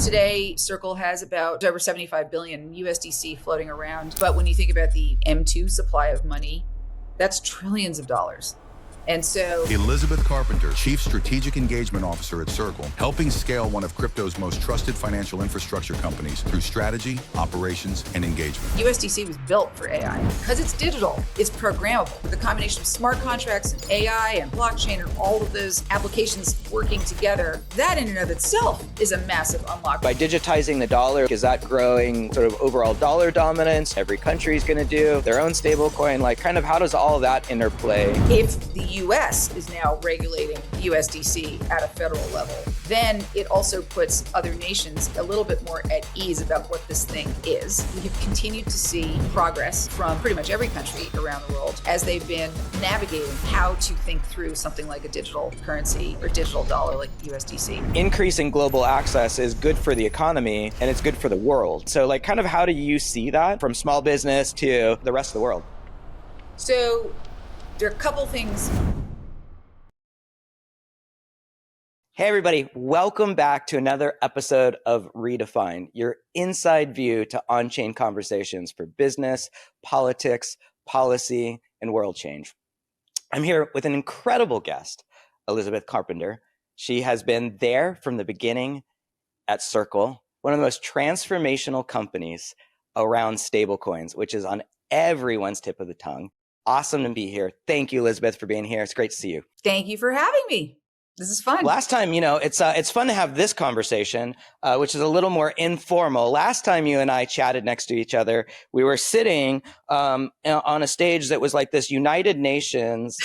Today, Circle has about over 75 billion USDC floating around. But when you think about the M2 supply of money, that's trillions of dollars. And so Elisabeth Carpenter, Chief Strategic Engagement Officer at Circle, helping scale one of crypto's most trusted financial infrastructure companies through strategy, operations, and engagement. USDC was built for AI because it's digital, it's programmable. With a combination of smart contracts and AI and blockchain and all of those applications working together, that in and of itself is a massive unlock. By digitizing the dollar, is that growing sort of overall dollar dominance? Every country is going to do their own stablecoin. Like, kind of how does all of that interplay? If the US is now regulating USDC at a federal level, then it also puts other nations a little bit more at ease about what this thing is. We have continued to see progress from pretty much every country around the world as they've been navigating how to think through something like a digital currency or digital dollar like USDC. Increasing global access is good for the economy and it's good for the world. So like, kind of how do you see that from small business to the rest of the world? So there are a couple things. Hey everybody, welcome back to another episode of Redefined, your inside view to on-chain conversations for business, politics, policy, and world change. I'm here with an incredible guest, Elisabeth Carpenter. She has been there from the beginning at Circle, one of the most transformational companies around stablecoins, which is on everyone's tip of the tongue. Awesome to be here. Thank you, Elisabeth, for being here. It's great to see you. Thank you for having me. This is fun. Last time, it's fun to have this conversation, which is a little more informal. Last time you and I chatted next to each other, we were sitting on a stage that was like this United Nations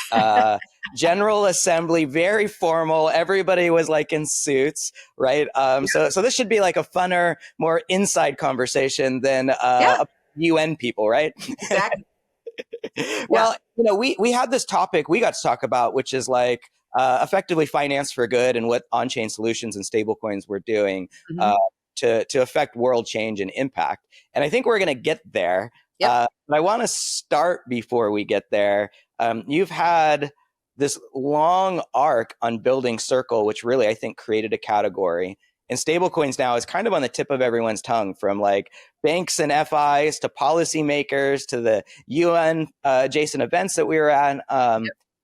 General Assembly, very formal. Everybody was like in suits, right? So this should be like a funner, more inside conversation than UN people, right? Exactly. Well, we had this topic we got to talk about, which is like effectively finance for good and what on-chain solutions and stablecoins were doing to affect world change and impact. And I think we're going to get there. But I want to start before we get there. You've had this long arc on building Circle, which really, I think, created a category. And stablecoins now is kind of on the tip of everyone's tongue, from like banks and FIs to policymakers to the UN adjacent events that we were at.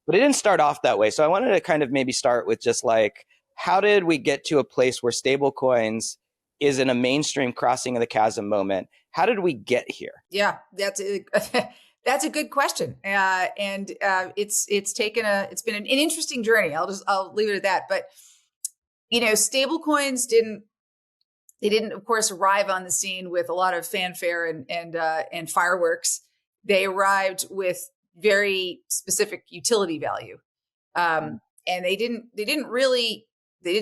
But it didn't start off that way. So I wanted to kind of maybe start with just like, how did we get to a place where stablecoins is in a mainstream crossing of the chasm moment? How did we get here? Yeah, that's a good question. And it's been an interesting journey. I'll leave it at that. But stablecoins didn't of course arrive on the scene with a lot of fanfare and fireworks. They arrived with very specific utility value, and they didn't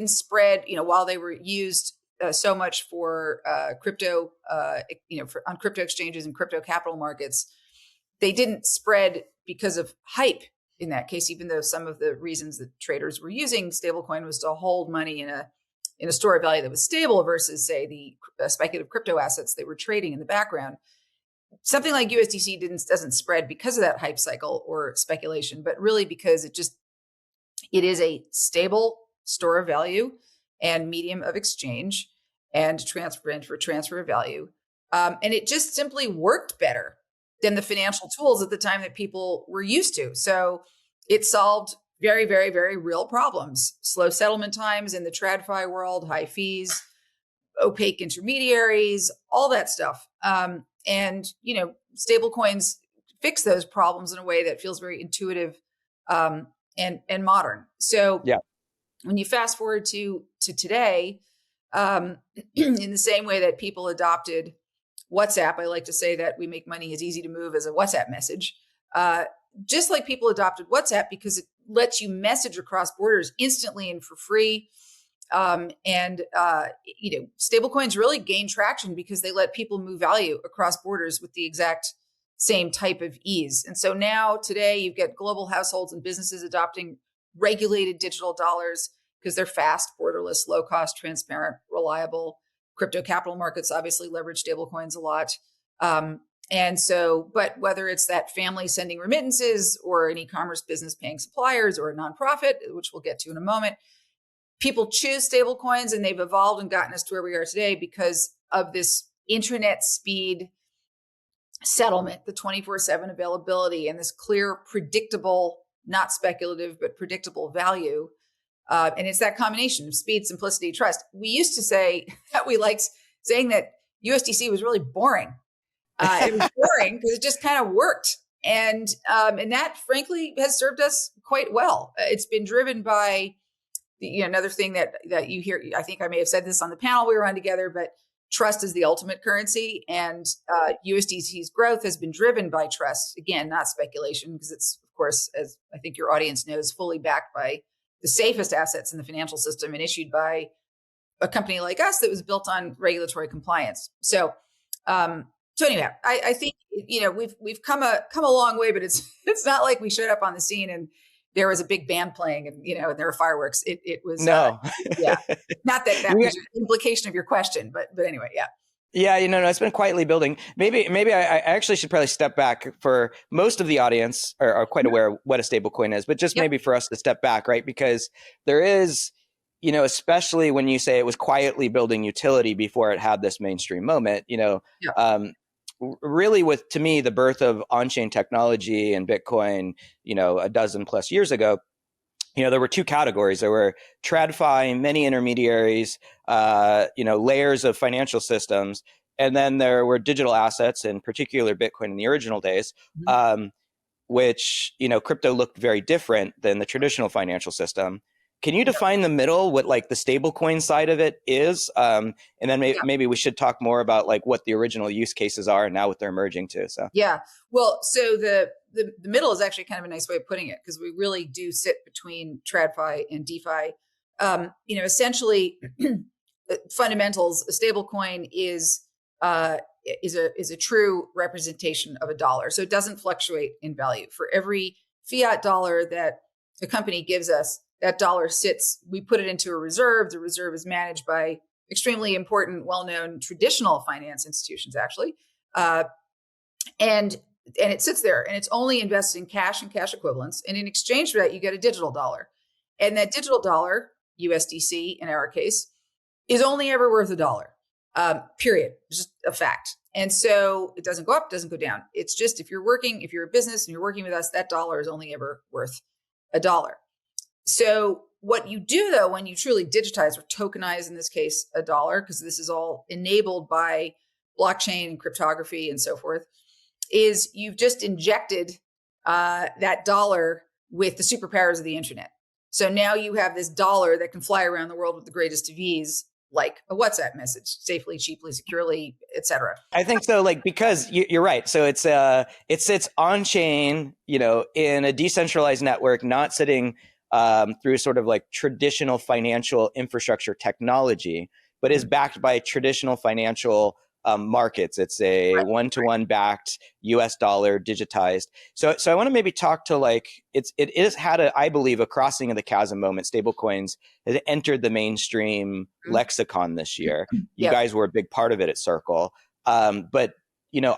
spread. While they were used so much for crypto, on crypto exchanges and crypto capital markets, they didn't spread because of hype. In that case, even though some of the reasons that traders were using stablecoin was to hold money in a store of value that was stable versus, say, the speculative crypto assets they were trading in the background. Something like USDC doesn't spread because of that hype cycle or speculation, but really because it is a stable store of value and medium of exchange and transfer of value. And it just simply worked better than the financial tools at the time that people were used to. So it solved very, very, very real problems: slow settlement times in the TradFi world, high fees, opaque intermediaries, all that stuff. And stablecoins fix those problems in a way that feels very intuitive and modern. So when you fast forward to today, in the same way that people adopted WhatsApp, I like to say that we make money as easy to move as a WhatsApp message. Just like people adopted WhatsApp because it lets you message across borders instantly and for free. Stablecoins really gain traction because they let people move value across borders with the exact same type of ease. And so now today you've got global households and businesses adopting regulated digital dollars because they're fast, borderless, low cost, transparent, reliable. Crypto capital markets obviously leverage stablecoins a lot. But whether it's that family sending remittances or an e-commerce business paying suppliers or a nonprofit, which we'll get to in a moment, people choose stable coins, and they've evolved and gotten us to where we are today because of this internet speed settlement, the 24/7 availability, and this clear, predictable, not speculative, but predictable value. And it's that combination of speed, simplicity, trust. We used to say that we liked saying that USDC was really boring. It was boring because it just kind of worked. And that, frankly, has served us quite well. It's been driven by another thing that you hear. I think I may have said this on the panel we were on together, but trust is the ultimate currency, and USDC's growth has been driven by trust. Again, not speculation, because it's, of course, as I think your audience knows, fully backed by the safest assets in the financial system and issued by a company like us that was built on regulatory compliance. So anyway, I think we've come a long way, but it's not like we showed up on the scene and there was a big band playing and there were fireworks. It was no, not that was the implication of your question, but anyway, yeah. Yeah, no, it's been quietly building. Maybe I actually should probably step back. For most of the audience are quite aware of what a stablecoin is, but just maybe for us to step back, right? Because there is, especially when you say it was quietly building utility before it had this mainstream moment, really with, to me, the birth of on-chain technology and Bitcoin, a dozen plus years ago, there were two categories. There were TradFi, many intermediaries, layers of financial systems. And then there were digital assets, in particular Bitcoin in the original days, which, crypto looked very different than the traditional financial system. Can you define the middle, what like the stablecoin side of it is? And then maybe we should talk more about like what the original use cases are and now what they're emerging to. So well, so the middle is actually kind of a nice way of putting it, because we really do sit between TradFi and DeFi. Essentially, fundamentals, a stablecoin is a true representation of a dollar. So it doesn't fluctuate in value. For every fiat dollar that the company gives us, that dollar sits, we put it into a reserve. The reserve is managed by extremely important, well-known traditional finance institutions, actually. And it sits there, and it's only invested in cash and cash equivalents. And in exchange for that, you get a digital dollar. And that digital dollar, USDC in our case, is only ever worth $1, period. It's just a fact. And so it doesn't go up, doesn't go down. It's just, if you're a business and you're working with us, that dollar is only ever worth $1. So what you do, though, when you truly digitize or tokenize, in this case, a dollar, because this is all enabled by blockchain and cryptography and so forth, is you've just injected that dollar with the superpowers of the internet. So now you have this dollar that can fly around the world with the greatest of ease, like a WhatsApp message, safely, cheaply, securely, etc. I think so, like, because you're right. So it sits on chain, in a decentralized network, not sitting through sort of like traditional financial infrastructure technology, but is backed by traditional financial markets. It's a one-to-one backed US dollar digitized. So I want to maybe talk to like, it has had I believe, a crossing of the chasm moment. Stablecoins has entered the mainstream lexicon this year. You guys were a big part of it at Circle. But,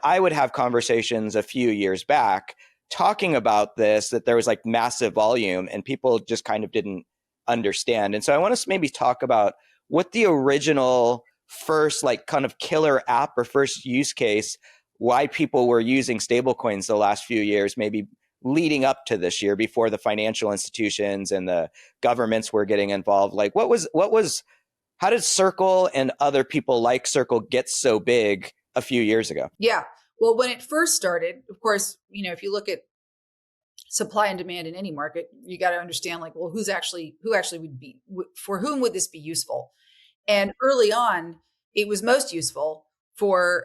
I would have conversations a few years back talking about this, that there was like massive volume and people just kind of didn't understand. And so I want to maybe talk about what the original first like kind of killer app or first use case, why people were using stablecoins the last few years, maybe leading up to this year, before the financial institutions and the governments were getting involved. Like how did Circle and other people like Circle get so big a few years ago? Yeah. Well, when it first started, of course, if you look at supply and demand in any market, you got to understand like, well, who actually would be, for whom would this be useful? And early on, it was most useful for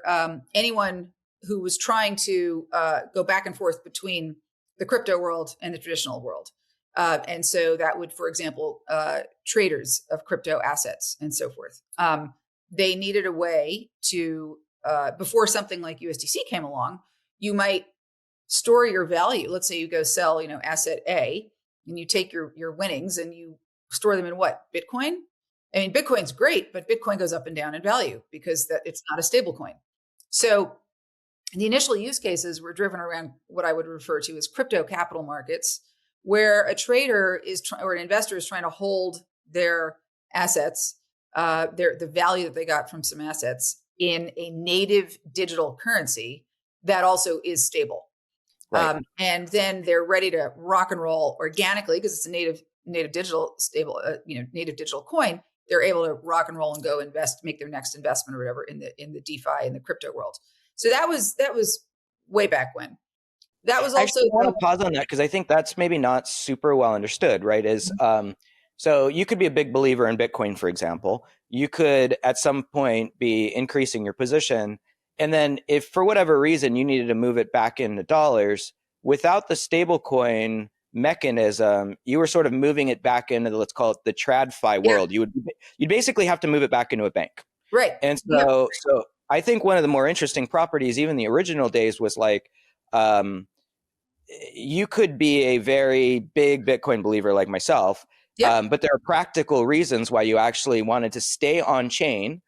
anyone who was trying to go back and forth between the crypto world and the traditional world. And so that would, for example, traders of crypto assets and so forth. They needed a way to, before something like USDC came along, you might store your value. Let's say you go sell, asset A, and you take your winnings and you store them in what? Bitcoin? I mean, Bitcoin's great, but Bitcoin goes up and down in value because it's not a stable coin. So the initial use cases were driven around what I would refer to as crypto capital markets, where a trader or an investor is trying to hold their assets, the value that they got from some assets in a native digital currency that also is stable. Right. And then they're ready to rock and roll organically because it's a native digital stable, native digital coin. They're able to rock and roll and go invest, make their next investment or whatever in the DeFi in the crypto world. So that was way back when. That was also. Actually, I want to pause on that because I think that's maybe not super well understood, right? So you could be a big believer in Bitcoin, for example. You could at some point be increasing your position. And then if for whatever reason you needed to move it back into dollars, without the stablecoin mechanism, you were sort of moving it back into, let's call it the TradFi world. You'd basically have to move it back into a bank. Right. And so I think one of the more interesting properties, even the original days, was like, you could be a very big Bitcoin believer like myself, but there are practical reasons why you actually wanted to stay on chain,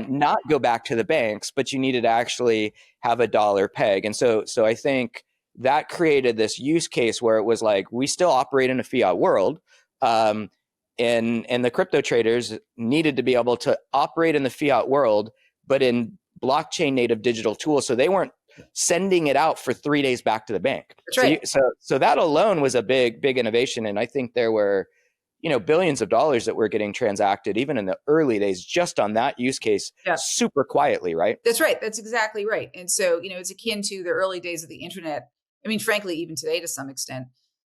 not go back to the banks, but you needed to actually have a dollar peg. And so I think that created this use case where it was like, we still operate in a fiat world, and the crypto traders needed to be able to operate in the fiat world, but in blockchain native digital tools. So they weren't sending it out for 3 days back to the bank. That's right. So that alone was a big innovation. And I think there were, billions of dollars that were getting transacted even in the early days, just on that use case, super quietly, right? That's right. That's exactly right. And so, it's akin to the early days of the internet. I mean, frankly, even today, to some extent,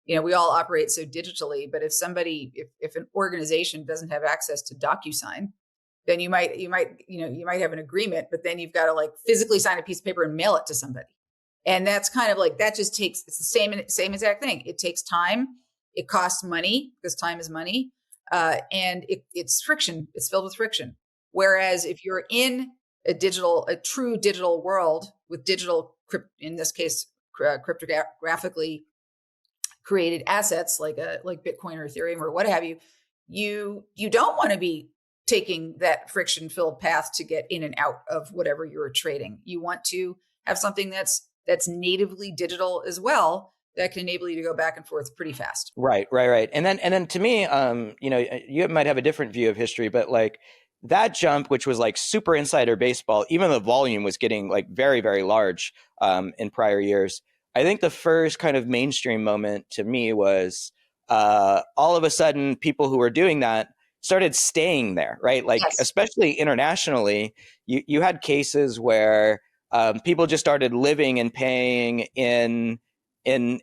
we all operate so digitally, but if an organization doesn't have access to DocuSign, then you might have an agreement, but then you've got to like physically sign a piece of paper and mail it to somebody. And that's kind of like, that just takes, it's the same exact thing. It takes time. It costs money because time is money. And it's friction. It's filled with friction. Whereas if you're in a true digital world with digital, in this case, cryptographically created assets like Bitcoin or Ethereum or what have you, you don't want to be taking that friction-filled path to get in and out of whatever you're trading. You want to have something that's natively digital as well, that can enable you to go back and forth pretty fast. Right. And then to me, you might have a different view of history, but like that jump, which was like super insider baseball, even the volume was getting like very, very large in prior years. I think the first kind of mainstream moment to me was all of a sudden people who were doing that started staying there, right? Like, especially internationally, you had cases where people just started living and paying in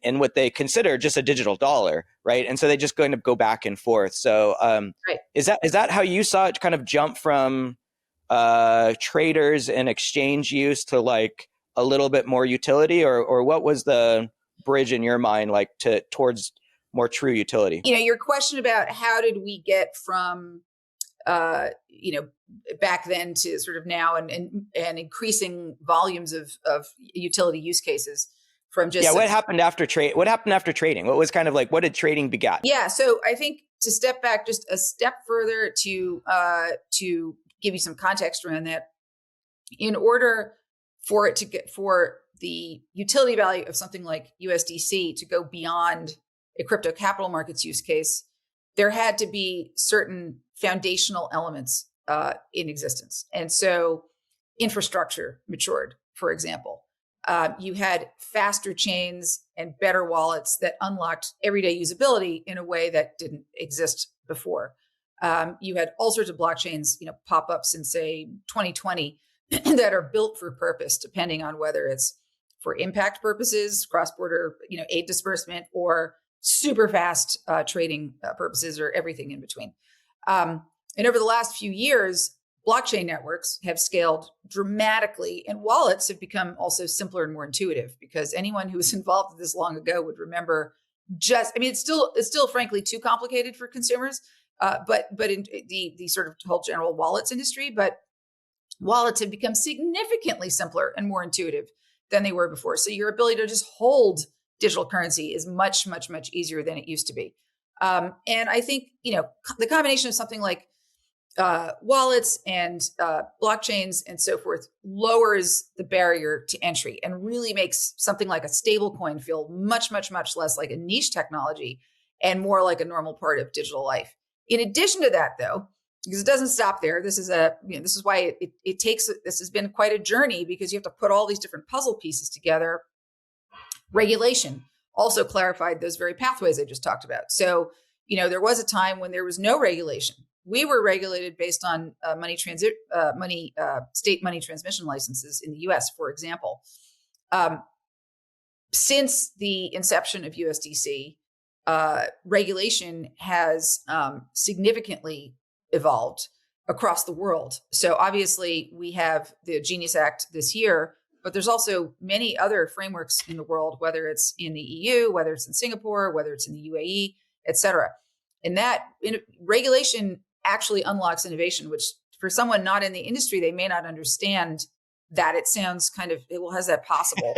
what they consider just a digital dollar, right? And so they just going to go back and forth. So is that how you saw it kind of jump from traders and exchange use to like a little bit more utility, or what was the bridge in your mind like towards more true utility? Your question about how did we get from back then to sort of now and increasing volumes of utility use cases from just what happened after trading? What was kind of like, what did trading beget? So I think to step back just a step further to give you some context around that, in order for the utility value of something like USDC to go beyond a crypto capital markets use case, there had to be certain foundational elements in existence. And so infrastructure matured, for example. You had faster chains and better wallets that unlocked everyday usability in a way that didn't exist before. You had all sorts of blockchains, pop up since, say, 2020 that are built for purpose, depending on whether it's for impact purposes, cross-border, aid disbursement, or super fast trading purposes, or everything in between. And over the last few years, blockchain networks have scaled dramatically, and wallets have become also simpler and more intuitive, because anyone who was involved with this long ago would remember it's still frankly too complicated for consumers, but in the sort of whole general wallets industry, but wallets have become significantly simpler and more intuitive than they were before. So your ability to just hold digital currency is much, much, much easier than it used to be. And I think, the combination of something like wallets and blockchains and so forth lowers the barrier to entry and really makes something like a stablecoin feel much, much, much less like a niche technology and more like a normal part of digital life. In addition to that, though, because it doesn't stop there. This is why it takes, this has been quite a journey, because you have to put all these different puzzle pieces together. Regulation also clarified those very pathways I just talked about. So, there was a time when there was no regulation. We were regulated based on state money transmission licenses in the US, for example. Since the inception of USDC, regulation has significantly evolved across the world. So obviously we have the Genius Act this year, but there's also many other frameworks in the world, whether it's in the EU, whether it's in Singapore, whether it's in the UAE, et cetera. And that regulation actually unlocks innovation, which for someone not in the industry, they may not understand that. It sounds kind of, well, how's that possible?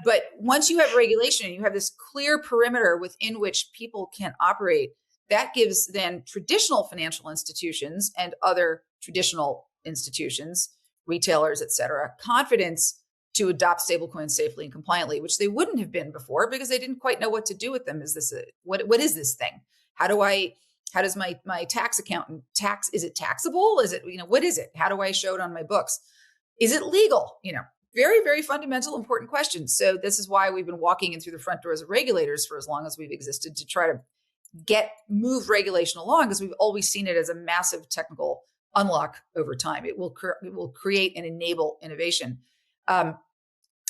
But once you have regulation, you have this clear perimeter within which people can operate. That gives then traditional financial institutions and other traditional institutions, retailers, et cetera, confidence to adopt stablecoins safely and compliantly, which they wouldn't have been before because they didn't quite know what to do with them. Is this what is this thing? How does my tax accountant is it taxable? Is it, what is it? How do I show it on my books? Is it legal? Very, very fundamental, important questions. So this is why we've been walking in through the front doors of regulators for as long as we've existed, to try to move regulation along, because we've always seen it as a massive technical unlock over time. It will create and enable innovation.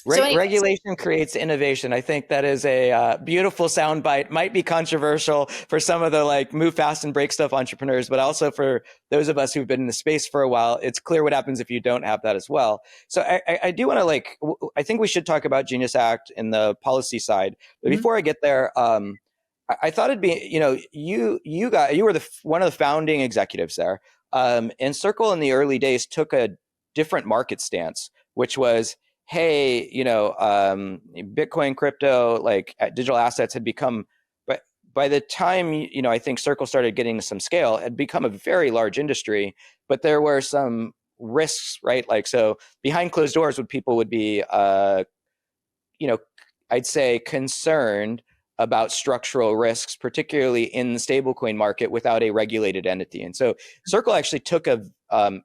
Regulation creates innovation. I think that is a beautiful soundbite. Might be controversial for some of the move fast and break stuff entrepreneurs, but also for those of us who've been in the space for a while, it's clear what happens if you don't have that as well. So I do want to I think we should talk about Genius Act and the policy side. But before I get there, I thought it'd be, you were one of the founding executives there. And Circle in the early days took a different market stance, which was, hey, Bitcoin, crypto, digital assets had become, but by the time, I think Circle started getting some scale, it had become a very large industry, but there were some risks, right? So behind closed doors, people would be, I'd say concerned about structural risks, particularly in the stablecoin market without a regulated entity. And so Circle actually took a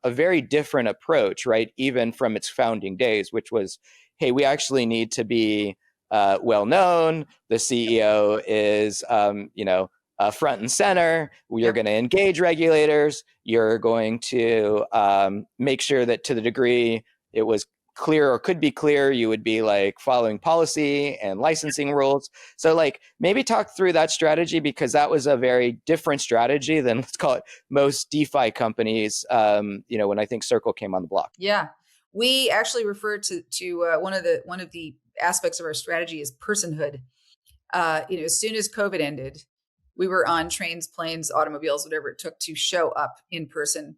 very different approach, right? Even from its founding days, which was, hey, we actually need to be well known. The CEO is, front and center. You're going to engage regulators. You're going to make sure that to the degree it was clear or could be clear, you would be following policy and licensing rules. So maybe talk through that strategy, because that was a very different strategy than, let's call it, most DeFi companies, when I think Circle came on the block. Yeah. We actually refer to one of the aspects of our strategy is personhood. As soon as COVID ended, we were on trains, planes, automobiles, whatever it took to show up in person,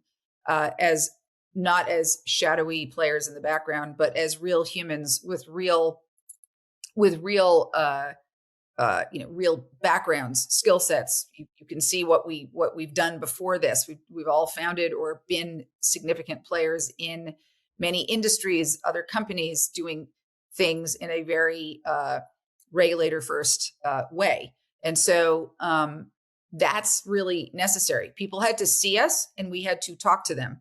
as not as shadowy players in the background, but as real humans with real backgrounds, skill sets. You can see what we've done before this. We've all founded or been significant players in many industries, other companies doing things in a very regulator first way. And so that's really necessary. People had to see us and we had to talk to them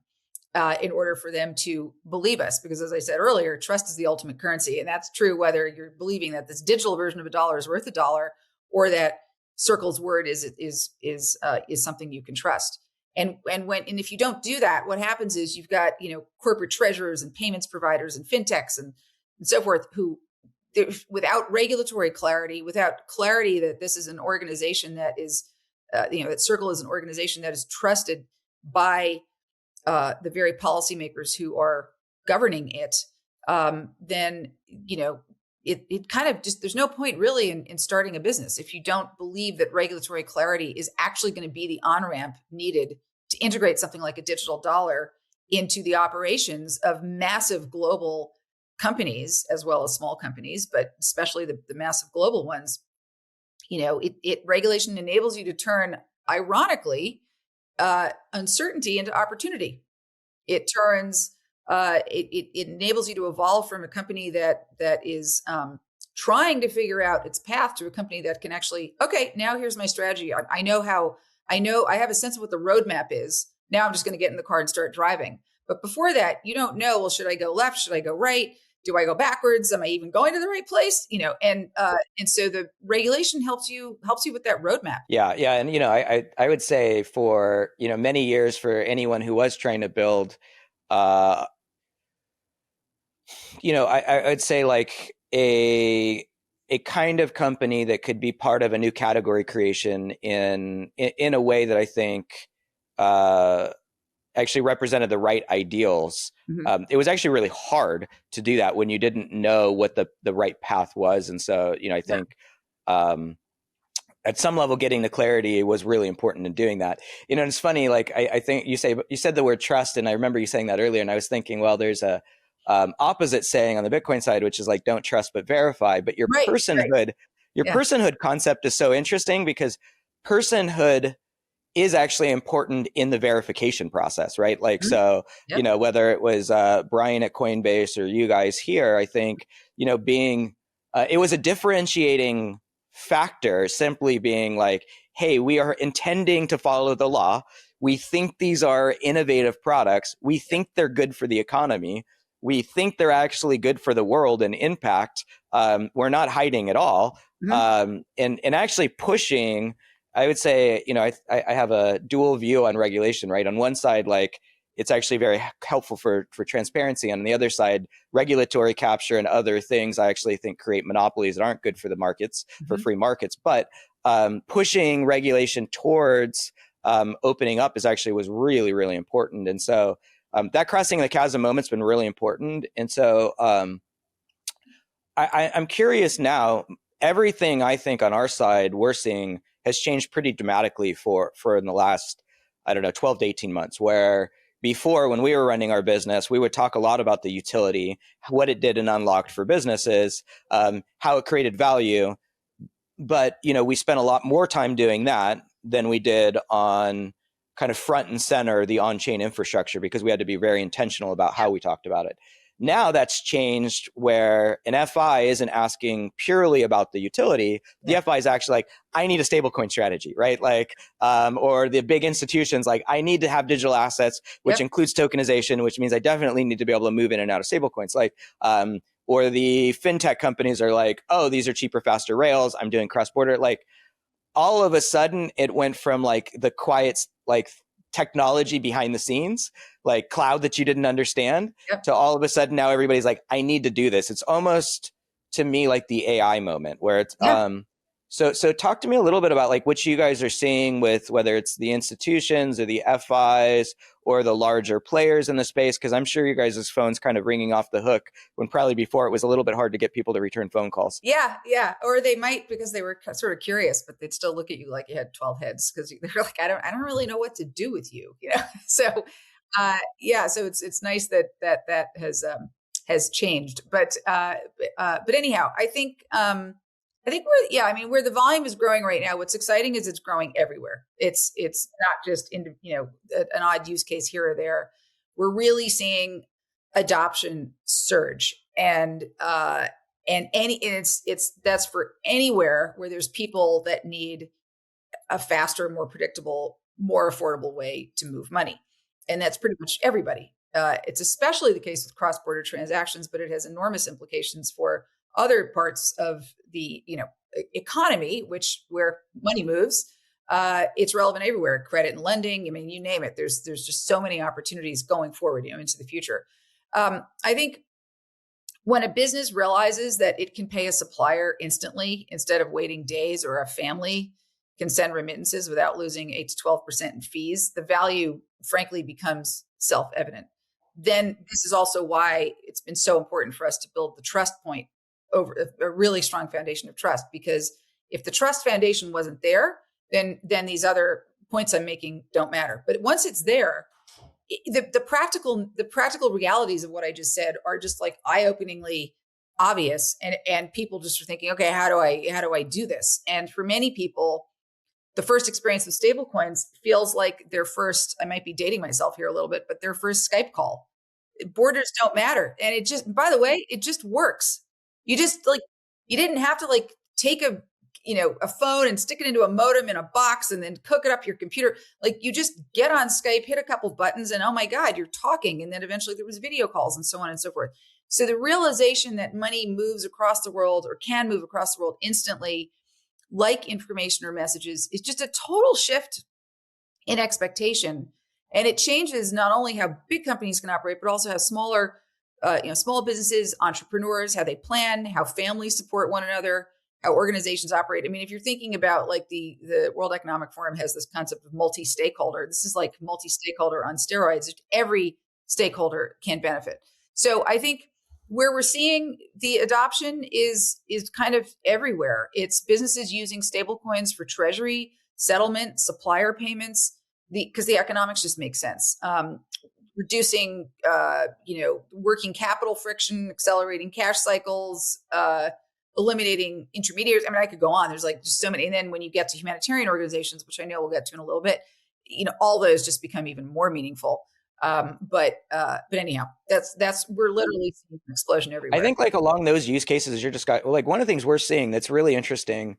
in order for them to believe us. Because as I said earlier, trust is the ultimate currency. And that's true whether you're believing that this digital version of a dollar is worth $1 or that Circle's word is something you can trust. And if you don't do that, what happens is you've got, corporate treasurers and payments providers and fintechs and so forth, who without regulatory clarity, without clarity that this is an organization that is, that Circle is an organization that is trusted by the very policymakers who are governing it, then, it kind of just, there's no point really in starting a business if you don't believe that regulatory clarity is actually going to be the on-ramp needed to integrate something like a digital dollar into the operations of massive global companies, as well as small companies, but especially the massive global ones. Regulation enables you to turn, ironically, uncertainty into opportunity. It turns, it enables you to evolve from a company that is trying to figure out its path to a company that can actually, okay, now here's my strategy. I know how I know I have a sense of what the roadmap is. Now I'm just going to get in the car and start driving. But before that, you don't know, well, should I go left? Should I go right? Do I go backwards? Am I even going to the right place? And so the regulation helps you with that roadmap. Yeah. And, I would say for, many years for anyone who was trying to build, I would say like a kind of company that could be part of a new category creation in a way that I think actually represented the right ideals. Mm-hmm. It was actually really hard to do that when you didn't know what the right path was. And so, I think at some level, getting the clarity was really important in doing that. And it's funny, like I think you said the word trust, and I remember you saying that earlier, and I was thinking, well, there's a opposite saying on the Bitcoin side, which is like, don't trust but verify. But your personhood concept is so interesting, because personhood is actually important in the verification process, right? Like, so, whether it was Brian at Coinbase or you guys here, I think, being, it was a differentiating factor, simply being like, hey, we are intending to follow the law. We think these are innovative products. We think they're good for the economy. We think they're actually good for the world and impact. We're not hiding at all. And actually pushing, I would say, I have a dual view on regulation, right? On one side, like, it's actually very helpful for transparency. And on the other side, regulatory capture and other things I actually think create monopolies that aren't good for the markets, for free markets. But pushing regulation towards opening up was really, really important. And so that crossing the chasm moment's been really important. And so I'm curious now, everything I think on our side we're seeing has changed pretty dramatically for in the last, 12 to 18 months, where before, when we were running our business, we would talk a lot about the utility, what it did and unlocked for businesses, how it created value. But, we spent a lot more time doing that than we did on kind of front and center the on-chain infrastructure, because we had to be very intentional about how we talked about it. Now that's changed, where an FI isn't asking purely about the utility. The FI is actually like, I need a stablecoin strategy, right? Like, or the big institutions, like, I need to have digital assets, which includes tokenization, which means I definitely need to be able to move in and out of stablecoins. Like, or the fintech companies are like, oh, these are cheaper, faster rails. I'm doing cross-border. Like, all of a sudden it went from like the quiet, like, technology behind the scenes, like cloud that you didn't understand, to all of a sudden now everybody's like, I need to do this. It's almost, to me, like the AI moment, where it's so talk to me a little bit about like what you guys are seeing with whether it's the institutions or the FIs or the larger players in the space, because I'm sure you guys' phone's kind of ringing off the hook, when probably before it was a little bit hard to get people to return phone calls. Yeah. Or they might, because they were sort of curious, but they'd still look at you like you had 12 heads, because they're like, I don't really know what to do with you, So, so it's nice that has changed, but anyhow, I think where the volume is growing right now, what's exciting is it's growing everywhere. It's not just in, an odd use case here or there. We're really seeing adoption surge, and that's for anywhere where there's people that need a faster, more predictable, more affordable way to move money. And that's pretty much everybody. It's especially the case with cross-border transactions, but it has enormous implications for other parts of the economy, where money moves. It's relevant everywhere. Credit and lending. I mean, you name it. There's just so many opportunities going forward, into the future. I think when a business realizes that it can pay a supplier instantly instead of waiting days, or a family can send remittances without losing 8 to 12% in fees, the value, frankly, becomes self-evident. Then this is also why it's been so important for us to build the trust point over a really strong foundation of trust, because if the trust foundation wasn't there, then these other points I'm making don't matter. But once it's there, the practical realities of what I just said are just like eye-openingly obvious, and people just are thinking, okay, how do I do this? And for many people, the first experience with stablecoins feels like their first, I might be dating myself here a little bit, but their first Skype call. Borders don't matter. And it just works. You just you didn't have to take a phone and stick it into a modem in a box and then hook it up your computer. Like you just get on Skype, hit a couple buttons, and oh my God, you're talking. And then eventually there was video calls and so on and so forth. So the realization that money moves across the world or can move across the world instantly, like information or messages, is just a total shift in expectation. And it changes not only how big companies can operate, but also how smaller, small businesses, entrepreneurs, how they plan, how families support one another, how organizations operate. I mean, if you're thinking about like the World Economic Forum has this concept of multi-stakeholder, this is like multi-stakeholder on steroids. Every stakeholder can benefit. So I think where we're seeing the adoption is kind of everywhere. It's businesses using stablecoins for treasury, settlement, supplier payments, because the economics just make sense. Reducing, working capital friction, accelerating cash cycles, eliminating intermediaries. I mean, I could go on. There's like just so many. And then when you get to humanitarian organizations, which I know we'll get to in a little bit, all those just become even more meaningful. But anyhow, we're literally seeing an explosion everywhere. I think like along those use cases, you're just like one of the things we're seeing that's really interesting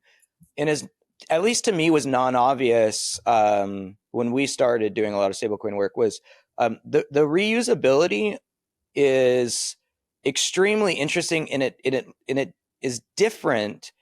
and is, at least to me, was non-obvious when we started doing a lot of stablecoin work was the reusability is extremely interesting, and it is different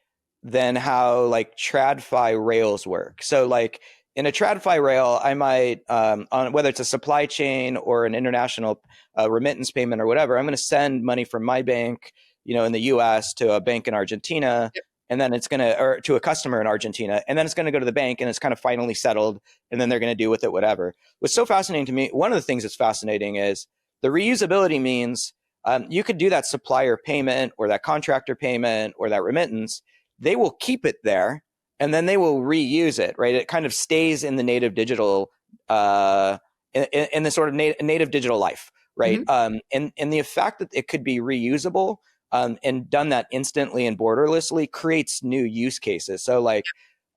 than how like TradFi rails work. So like in a TradFi rail, I might on whether it's a supply chain or an international remittance payment or whatever, I'm going to send money from my bank, in the U.S. to a bank in Argentina. Yep. And then it's going to, or to a customer in Argentina, and then it's going to go to the bank and it's kind of finally settled. And then they're going to do with it whatever. What's so fascinating to me, one of the things that's fascinating is the reusability means you could do that supplier payment or that contractor payment or that remittance. They will keep it there and then they will reuse it, right? It kind of stays in the native digital, in the sort of native digital life, right? Mm-hmm. And the fact that it could be reusable and done that instantly and borderlessly creates new use cases. So like,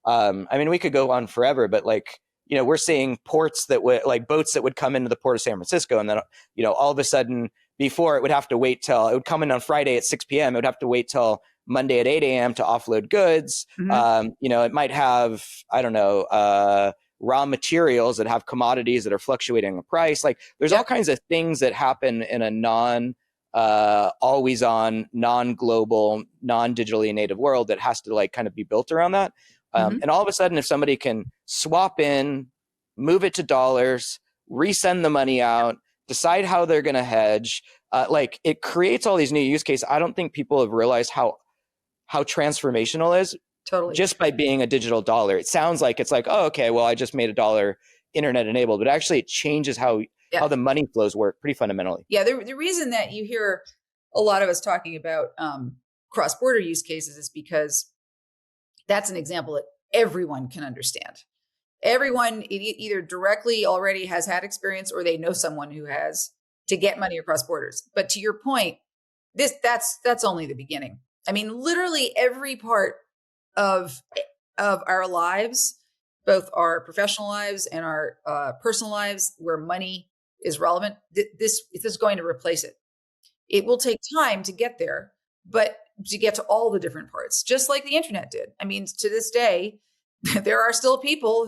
I mean, we could go on forever, but like, we're seeing ports that would like boats that would come into the port of San Francisco. And then, all of a sudden before it would have to wait till it would come in on Friday at 6 p.m. It would have to wait till Monday at 8 a.m. to offload goods. Mm-hmm. It might have, I don't know, raw materials that have commodities that are fluctuating in price. Like there's all kinds of things that happen in a always on, non-global, non-digitally native world that has to like kind of be built around that. Mm-hmm. And all of a sudden, if somebody can swap in, move it to dollars, resend the money out, decide how they're going to hedge, like it creates all these new use cases. I don't think people have realized how transformational it is. Totally. Just by being a digital dollar. It sounds like it's like, oh, okay, well, I just made a dollar internet enabled, but actually it changes how the money flows work pretty fundamentally. Yeah, the reason that you hear a lot of us talking about cross-border use cases is because that's an example that everyone can understand. Everyone either directly already has had experience or they know someone who has to get money across borders. But to your point, that's only the beginning. I mean, literally every part of our lives, both our professional lives and our personal lives, where money is relevant, this is going to replace it. It will take time to get there, but to get to all the different parts, just like the internet did. I mean, to this day, there are still people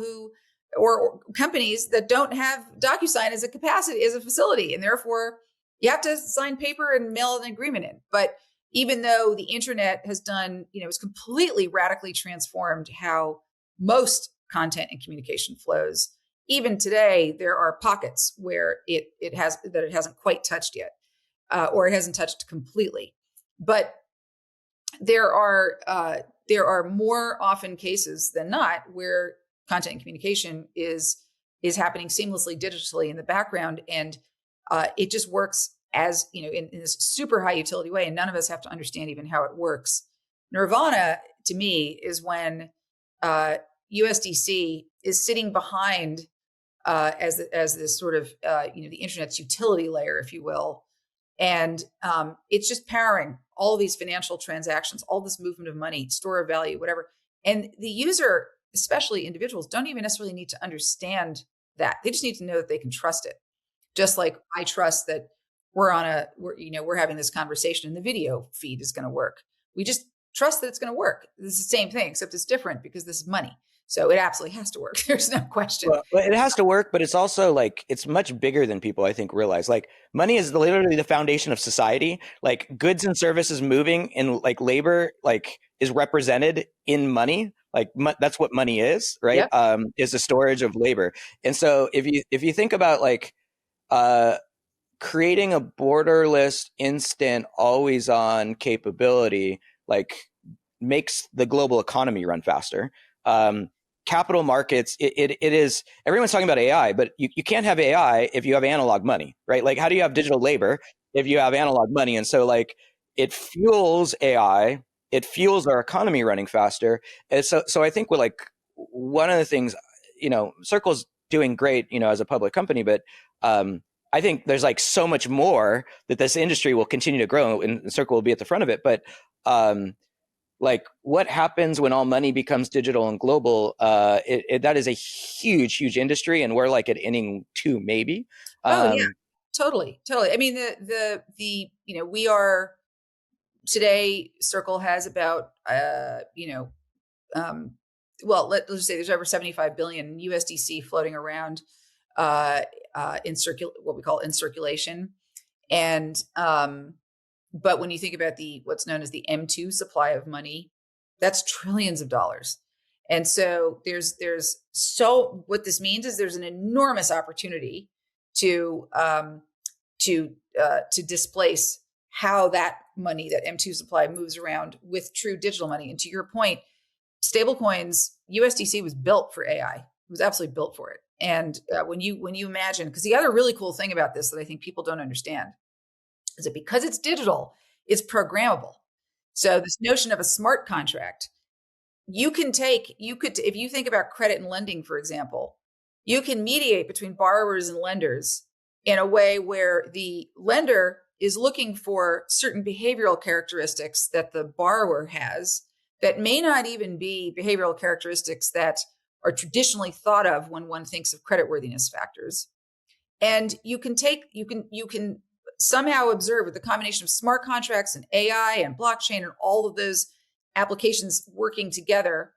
or companies that don't have DocuSign as a facility, and therefore you have to sign paper and mail an agreement in. But even though the internet has done, it's completely radically transformed how most content and communication flows. Even today, there are pockets where it hasn't quite touched yet, or it hasn't touched completely. But there are more often cases than not where content and communication is happening seamlessly digitally in the background, and it just works as in this super high utility way, and none of us have to understand even how it works. Nirvana to me is when USDC is sitting behind as this sort of the internet's utility layer, if you will, and it's just powering all these financial transactions, all this movement of money, store of value, whatever. And the user, especially individuals, don't even necessarily need to understand that. They just need to know that they can trust it. Just like I trust that we're having this conversation and the video feed is going to work. We just trust that it's going to work. This is the same thing, except it's different because this is money. So it absolutely has to work. There's no question. Well, it has to work, but it's also like, it's much bigger than people, I think, realize. Like, money is literally the foundation of society. Like, goods and services moving, and like labor, like, is represented in money. Like, that's what money is, right? Yep. Is the storage of labor. And so if you think about like creating a borderless, instant, always on capability, like, makes the global economy run faster. Capital markets, it is, everyone's talking about AI, but you can't have AI if you have analog money, right? Like, how do you have digital labor if you have analog money? And so like, it fuels AI, it fuels our economy running faster. And so I think we're like, one of the things, Circle's doing great, as a public company, but I think there's like so much more that this industry will continue to grow, and Circle will be at the front of it. But like, what happens when all money becomes digital and global? That is a huge industry, and we're like at inning 2, maybe. Oh yeah, totally. I mean, we are today. Circle has about let's just say there's over 75 billion USDC floating around what we call in circulation, and but when you think about what's known as the M2 supply of money, that's trillions of dollars. And so what this means is there's an enormous opportunity to displace how that money, that M2 supply, moves around with true digital money. And to your point, stablecoins, USDC was built for AI. It was absolutely built for it. And when you imagine, because the other really cool thing about this that I think people don't understand is that because it's digital, it's programmable. So this notion of a smart contract, if you think about credit and lending, for example, you can mediate between borrowers and lenders in a way where the lender is looking for certain behavioral characteristics that the borrower has that may not even be behavioral characteristics that are traditionally thought of when one thinks of creditworthiness factors. And you can somehow observe, with the combination of smart contracts and AI and blockchain and all of those applications working together,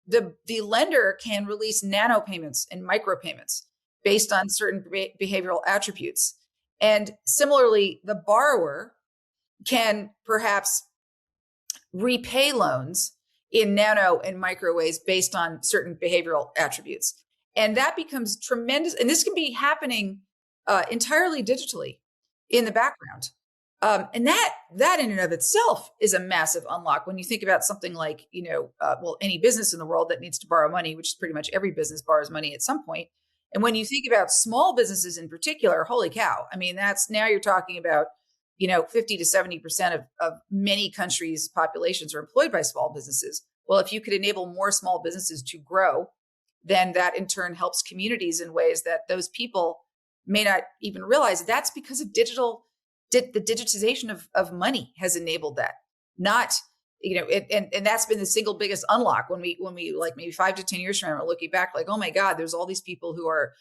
the lender can release nano payments and micro payments based on certain behavioral attributes. And similarly, the borrower can perhaps repay loans in nano and micro ways based on certain behavioral attributes. And that becomes tremendous. And this can be happening entirely digitally in the background. And that in and of itself is a massive unlock when you think about something like, any business in the world that needs to borrow money, which is pretty much every business borrows money at some point. And when you think about small businesses in particular, holy cow. I mean, now you're talking about, 50 to 70% of many countries' populations are employed by small businesses. Well, if you could enable more small businesses to grow, then that in turn helps communities in ways that those people may not even realize. That's because of the digitization of money has enabled that. Not, and that's been the single biggest unlock when we like maybe 5 to 10 years from now, we're looking back like, oh my God, there's all these people who are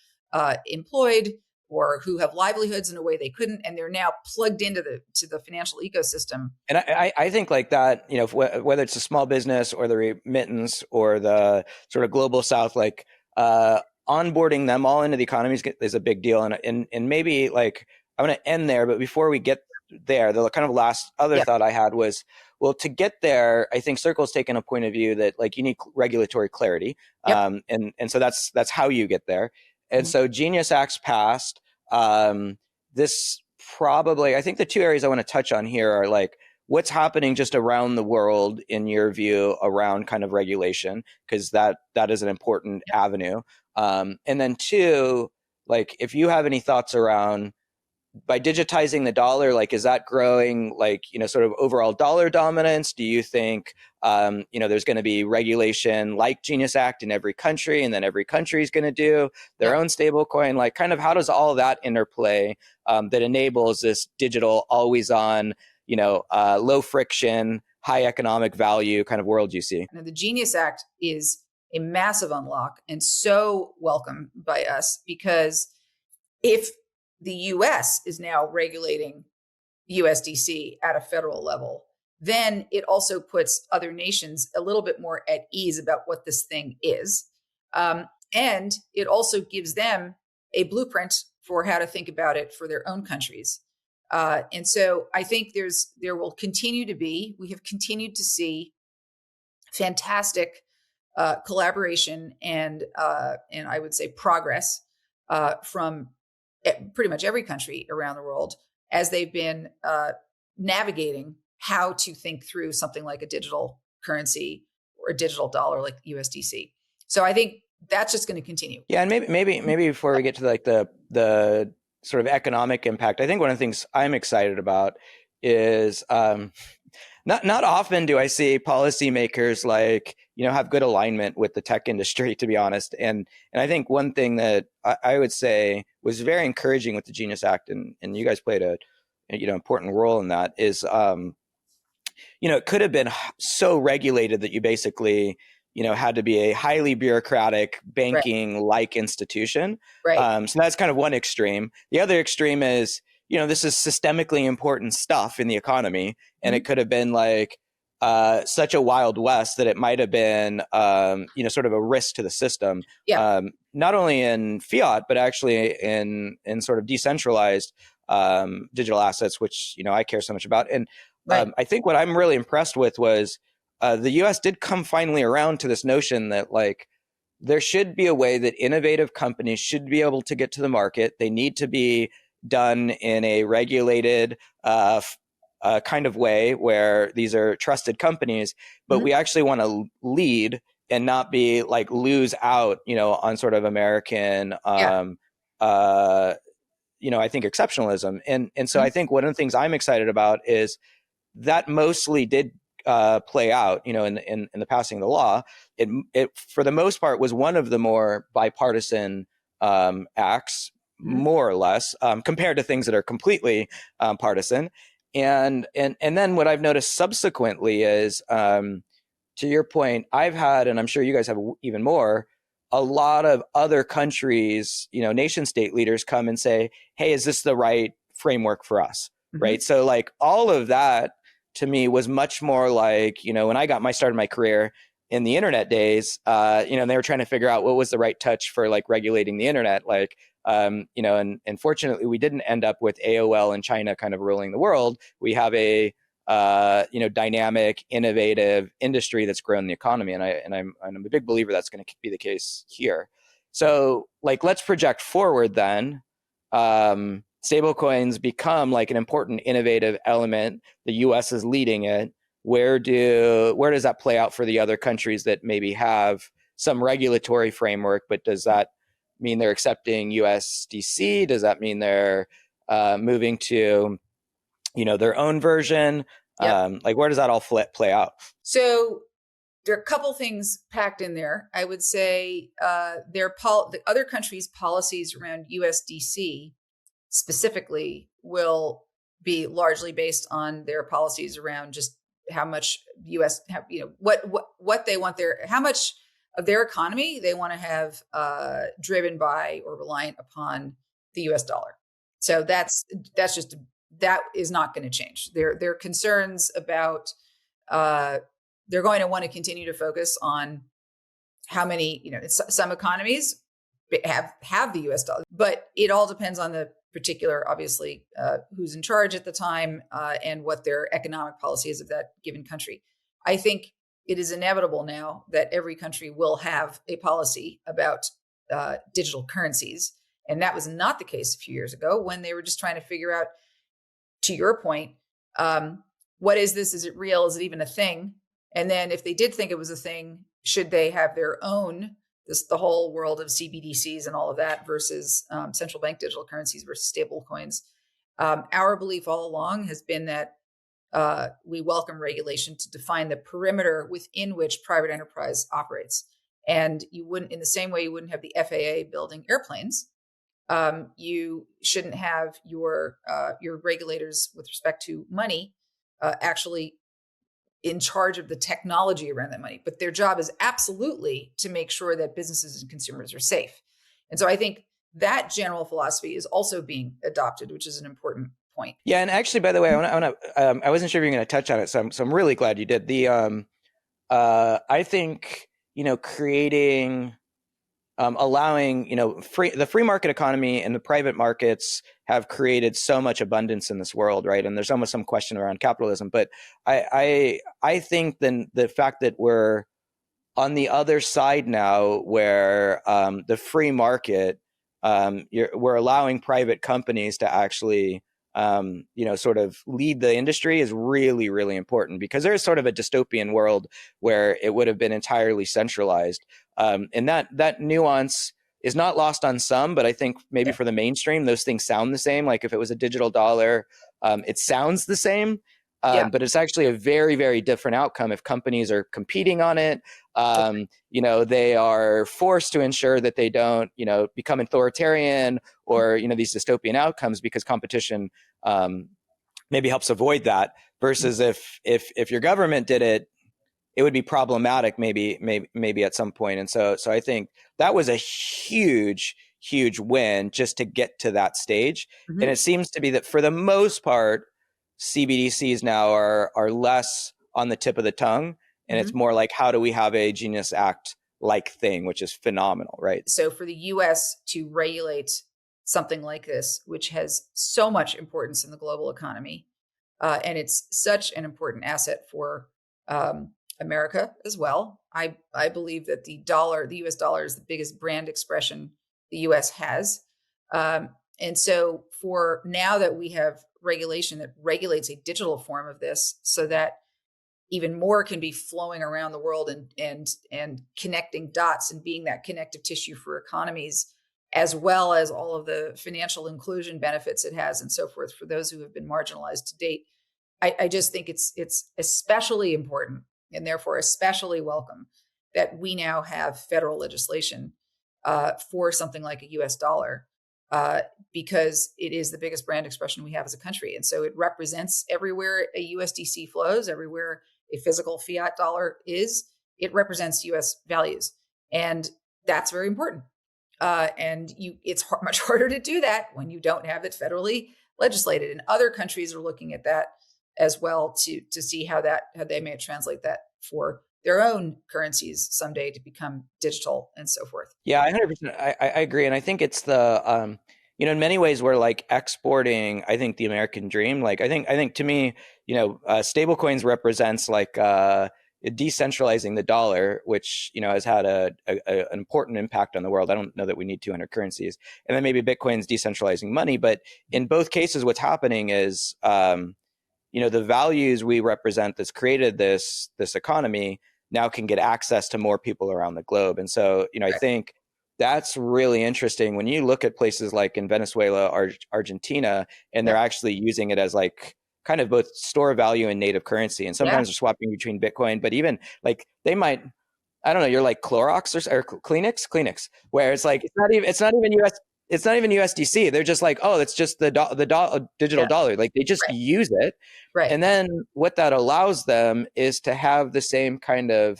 employed or who have livelihoods in a way they couldn't, and they're now plugged into the financial ecosystem. And I think like that, whether it's a small business or the remittance or the sort of global South, like onboarding them all into the economy is a big deal. And maybe like, I'm going to end there, but before we get there, the kind of last other thought I had was, well, to get there, I think Circle's taken a point of view that like you need regulatory clarity. And so that's how you get there. And so Genius Act's passed. This probably, I think the two areas I want to touch on here are like, what's happening just around the world in your view around kind of regulation, because that is an important avenue. And then two, like if you have any thoughts around, by digitizing the dollar, like, is that growing, like, sort of overall dollar dominance? Do you think, there's going to be regulation like Genius Act in every country, and then every country is going to do their own stable coin? Like, kind of how does all that interplay that enables this digital, always on, low friction, high economic value kind of world you see? Now, the Genius Act is a massive unlock and so welcome by us, because if the US is now regulating USDC at a federal level, then it also puts other nations a little bit more at ease about what this thing is. And it also gives them a blueprint for how to think about it for their own countries. And so I think there will continue to be, we have continued to see fantastic collaboration and I would say progress from pretty much every country around the world as they've been navigating how to think through something like a digital currency or a digital dollar like USDC. So I think that's just going to continue. Yeah, and maybe before we get to like the sort of economic impact, I think one of the things I'm excited about is not often do I see policymakers like, have good alignment with the tech industry, to be honest. And I think one thing that I would say was very encouraging with the Genius Act, and you guys played a important role in that, is it could have been so regulated that you basically had to be a highly bureaucratic banking-like institution. Right. So that's kind of one extreme. The other extreme is, this is systemically important stuff in the economy, and it could have been like such a Wild West that it might have been, sort of a risk to the system. Yeah. Not only in fiat, but actually in sort of decentralized digital assets, which I care so much about. And I think what I'm really impressed with was the U.S. did come finally around to this notion that like there should be a way that innovative companies should be able to get to the market. They need to be done in a regulated kind of way where these are trusted companies, but we actually want to lead and not be like lose out, on sort of American, I think exceptionalism. And so I think one of the things I'm excited about is that mostly did play out, in the passing of the law. It for the most part was one of the more bipartisan acts, more or less, compared to things that are completely partisan. And then what I've noticed subsequently is, to your point, I've had, and I'm sure you guys have even more, a lot of other countries, nation state leaders come and say, hey, is this the right framework for us? Right. So like all of that to me was much more like, when I got my start in my career in the internet days, they were trying to figure out what was the right touch for like regulating the internet. Like, and fortunately we didn't end up with AOL in China kind of ruling the world. We have a, dynamic, innovative industry that's grown the economy. And I'm a big believer that's going to be the case here. So like, let's project forward then. Stablecoins become like an important innovative element. The US is leading it. Where does that play out for the other countries that maybe have some regulatory framework, but does that mean they're accepting USDC? Does that mean they're moving to, their own version? Like where does that all play out? So there are a couple things packed in there. I would say the other countries' policies around USDC specifically will be largely based on their policies around just how much what they want how much of their economy they want to have driven by or reliant upon the US dollar. So that is not going to change. Their concerns about they're going to want to continue to focus on how many, some economies have the US dollar, but it all depends on the particular, obviously, who's in charge at the time and what their economic policy is of that given country. I think it is inevitable now that every country will have a policy about digital currencies. And that was not the case a few years ago when they were just trying to figure out, to your point, what is this? Is it real? Is it even a thing? And then if they did think it was a thing, should they have their own, the whole world of CBDCs and all of that versus central bank digital currencies versus stable coins? Our belief all along has been that we welcome regulation to define the perimeter within which private enterprise operates. And you wouldn't, in the same way you wouldn't have the FAA building airplanes, you shouldn't have your regulators with respect to money actually in charge of the technology around that money. But their job is absolutely to make sure that businesses and consumers are safe. And so I think that general philosophy is also being adopted, which is an important point. Yeah, and actually, by the way, I wasn't sure if you were going to touch on it, so I'm really glad you did. I think creating, allowing the free market economy and the private markets have created so much abundance in this world, right? And there's almost some question around capitalism, but I think then the fact that we're on the other side now, where the free market, we're allowing private companies to actually, sort of lead the industry, is really, really important, because there's sort of a dystopian world where it would have been entirely centralized. And that nuance is not lost on some, but I think maybe for the mainstream, those things sound the same. Like if it was a digital dollar, it sounds the same. But it's actually a very, very different outcome if companies are competing on it. They are forced to ensure that they don't, become authoritarian or, these dystopian outcomes, because competition maybe helps avoid that. Versus if your government did it, it would be problematic maybe at some point. And so I think that was a huge win just to get to that stage. Mm-hmm. And it seems to be that for the most part, CBDCs now are less on the tip of the tongue, and it's more like, how do we have a Genius Act like thing, which is phenomenal, right? So for the US to regulate something like this, which has so much importance in the global economy, and it's such an important asset for America as well. I believe that the US dollar, is the biggest brand expression the US has. And so for now that we have regulation that regulates a digital form of this, so that even more can be flowing around the world and connecting dots and being that connective tissue for economies, as well as all of the financial inclusion benefits it has and so forth for those who have been marginalized to date. I just think it's especially important, and therefore especially welcome, that we now have federal legislation for something like a US dollar, because it is the biggest brand expression we have as a country. And so it represents everywhere a USDC flows, everywhere a physical fiat dollar is, it represents US values. And that's very important. It's much harder to do that when you don't have it federally legislated. And other countries are looking at that as well to see how they may translate that for their own currencies someday to become digital and so forth. Yeah, 100%. I agree. And I think it's the, in many ways we're like exporting, I think, the American dream. Like, I think to me, stablecoins represents like decentralizing the dollar, which, has had an important impact on the world. I don't know that we need 200 currencies. And then maybe Bitcoin's decentralizing money. But in both cases, what's happening is, the values we represent that's created this economy now can get access to more people around the globe. And so, I think that's really interesting when you look at places like in Venezuela or Argentina, and they're actually using it as like kind of both store of value and native currency. And sometimes they're swapping between Bitcoin, but even like they might, I don't know, you're like Clorox or Kleenex, where it's like, it's not even USDC. They're just like, oh, it's just the digital dollar. Like they just use it. Right. And then what that allows them is to have the same kind of,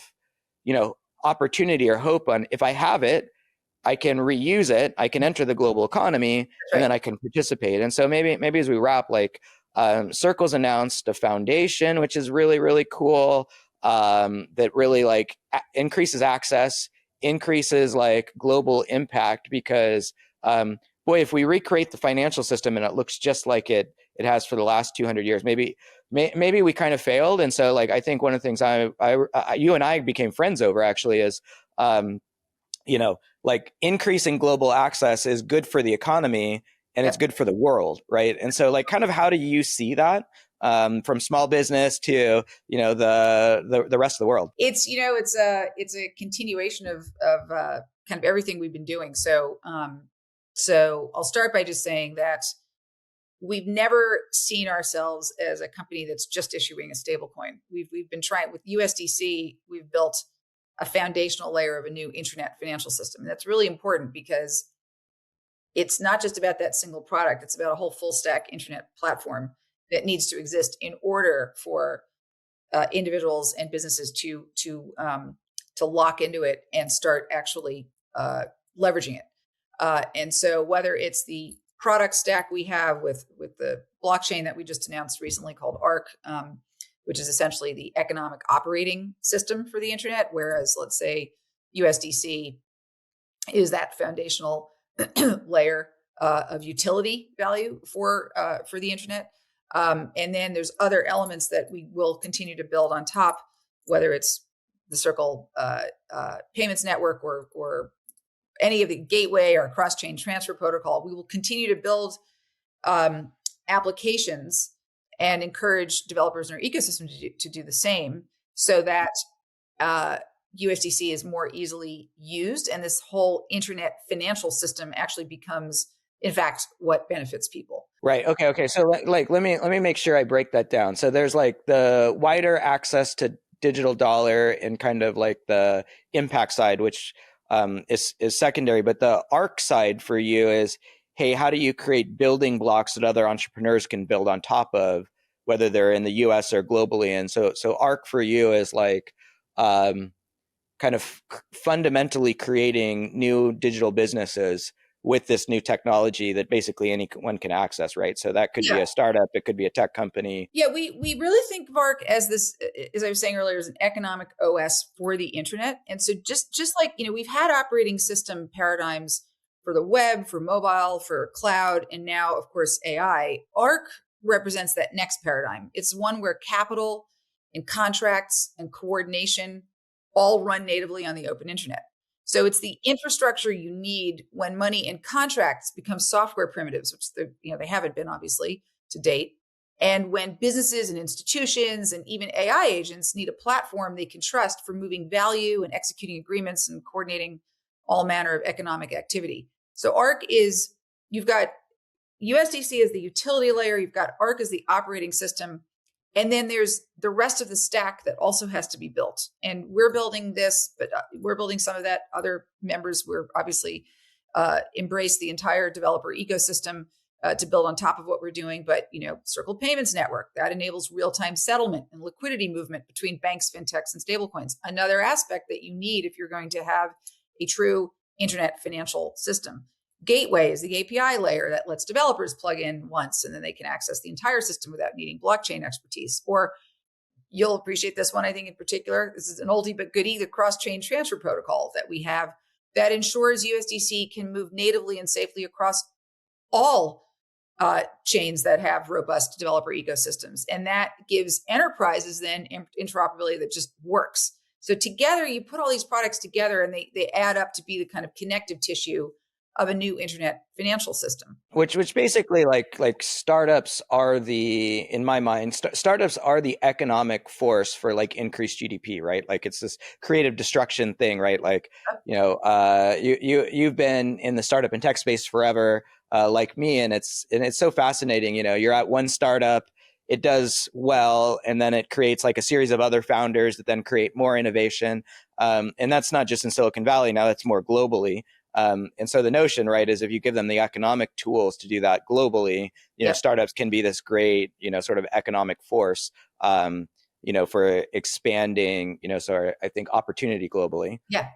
opportunity or hope on, if I have it, I can reuse it, I can enter the global economy, and then I can participate. And so maybe as we wrap, like Circle's announced a foundation, which is really, really cool, that really like increases access, increases like global impact, because boy, if we recreate the financial system and it looks just like it has for the last 200 years, maybe we kind of failed. And so like, I think one of the things you and I became friends over actually is, like increasing global access is good for the economy and it's good for the world. Right. And so like, kind of how do you see that from small business to, the rest of the world? It's, it's a continuation of kind of everything we've been doing. So I'll start by just saying that we've never seen ourselves as a company that's just issuing a stablecoin. We've been trying with USDC. We've built a foundational layer of a new internet financial system. And that's really important because it's not just about that single product. It's about a whole full stack internet platform that needs to exist in order for individuals and businesses to lock into it and start actually leveraging it. And so whether it's the product stack we have with the blockchain that we just announced recently called ARC, which is essentially the economic operating system for the internet, whereas let's say USDC is that foundational layer of utility value for the internet. And then there's other elements that we will continue to build on top, whether it's the Circle payments network or any of the gateway or cross-chain transfer protocol. We will continue to build applications and encourage developers in our ecosystem to do the same, so that USDC is more easily used, and this whole internet financial system actually becomes, in fact, what benefits people. Right. Okay. So like, let me make sure I break that down. So there's like the wider access to digital dollar and kind of like the impact side, which is secondary. But the ARC side for you is, hey, how do you create building blocks that other entrepreneurs can build on top of, whether they're in the US or globally? And so ARC for you is like kind of fundamentally creating new digital businesses with this new technology that basically anyone can access, right? So that could be a startup, it could be a tech company. Yeah, we really think of ARC as this, as I was saying earlier, as an economic OS for the internet. And so just like, we've had operating system paradigms for the web, for mobile, for cloud, and now, of course, AI. ARC represents that next paradigm. It's one where capital and contracts and coordination all run natively on the open internet. So it's the infrastructure you need when money and contracts become software primitives, which they haven't been, obviously, to date. And when businesses and institutions and even AI agents need a platform they can trust for moving value and executing agreements and coordinating all manner of economic activity. So ARC is, you've got USDC as the utility layer, you've got ARC as the operating system, and then there's the rest of the stack that also has to be built. And we're building this, but we're building some of that. Other members, we're obviously embrace the entire developer ecosystem to build on top of what we're doing. But, Circle Payments Network, that enables real-time settlement and liquidity movement between banks, fintechs, and stablecoins. Another aspect that you need if you're going to have a true internet financial system. Gateway is the API layer that lets developers plug in once, and then they can access the entire system without needing blockchain expertise. Or you'll appreciate this one, I think, in particular. This is an oldie but goodie, the cross-chain transfer protocol that we have that ensures USDC can move natively and safely across all chains that have robust developer ecosystems. And that gives enterprises then interoperability that just works. So together, you put all these products together and they add up to be the kind of connective tissue of a new internet financial system. Which basically like startups are in my mind, startups are the economic force for like increased GDP, right? Like it's this creative destruction thing, right? Like, you've been in the startup and tech space forever, like me. And it's so fascinating. You're at one startup, it does well, and then it creates like a series of other founders that then create more innovation. And that's not just in Silicon Valley. Now that's more globally. And so the notion, right, is if you give them the economic tools to do that globally, startups can be this great, sort of economic force, for expanding, so I think opportunity globally. Yeah.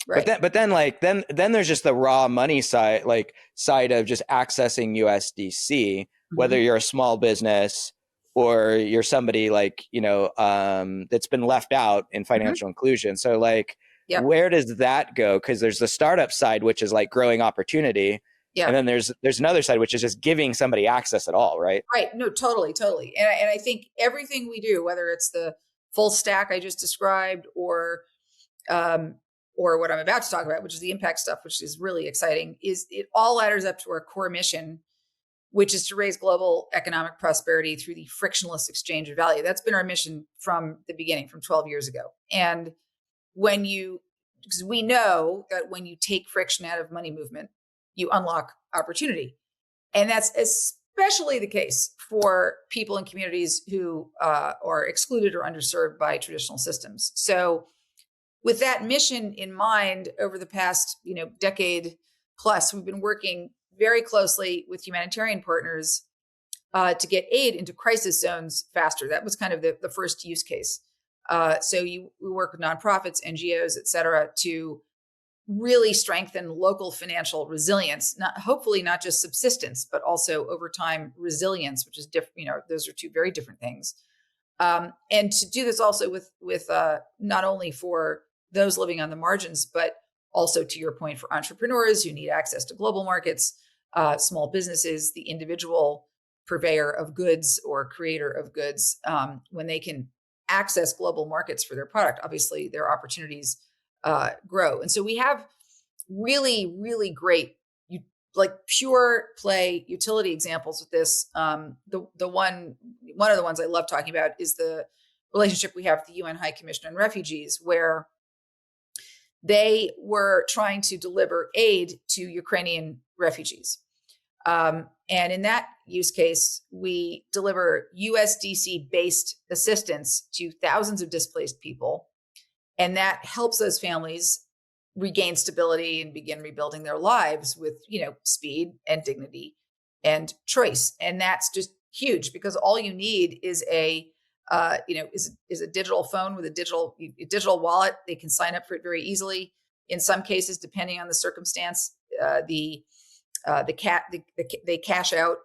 Right. But then there's just the raw money side of just accessing USDC, whether you're a small business or you're somebody that's been left out in financial inclusion. So where does that go? Because there's the startup side, which is like growing opportunity. Yeah. And then there's another side, which is just giving somebody access at all, right? Right. No, totally. And I think everything we do, whether it's the full stack I just described or what I'm about to talk about, which is the impact stuff, which is really exciting, is it all ladders up to our core mission, which is to raise global economic prosperity through the frictionless exchange of value. That's been our mission from the beginning, from 12 years ago. And because we know that when you take friction out of money movement, you unlock opportunity. And that's especially the case for people in communities who are excluded or underserved by traditional systems. So with that mission in mind, over the past decade plus, we've been working very closely with humanitarian partners to get aid into crisis zones faster. That was kind of the first use case. So we work with nonprofits, NGOs, et cetera, to really strengthen local financial resilience, hopefully not just subsistence, but also over time resilience, which is different. Those are two very different things. And to do this also with not only for those living on the margins, but also, to your point, for entrepreneurs who need access to global markets, small businesses, the individual purveyor of goods or creator of goods, when they can access global markets for their product, obviously their opportunities grow. And so we have really, really great, like pure play utility examples with this. One of the ones I love talking about is the relationship we have with the UN High Commissioner on Refugees, where they were trying to deliver aid to Ukrainian refugees. And in that use case, we deliver USDC-based assistance to thousands of displaced people. And that helps those families regain stability and begin rebuilding their lives with, speed and dignity and choice. And that's just huge, because all you need is a digital phone with a digital wallet. They can sign up for it very easily. In some cases, depending on the circumstance, they cash out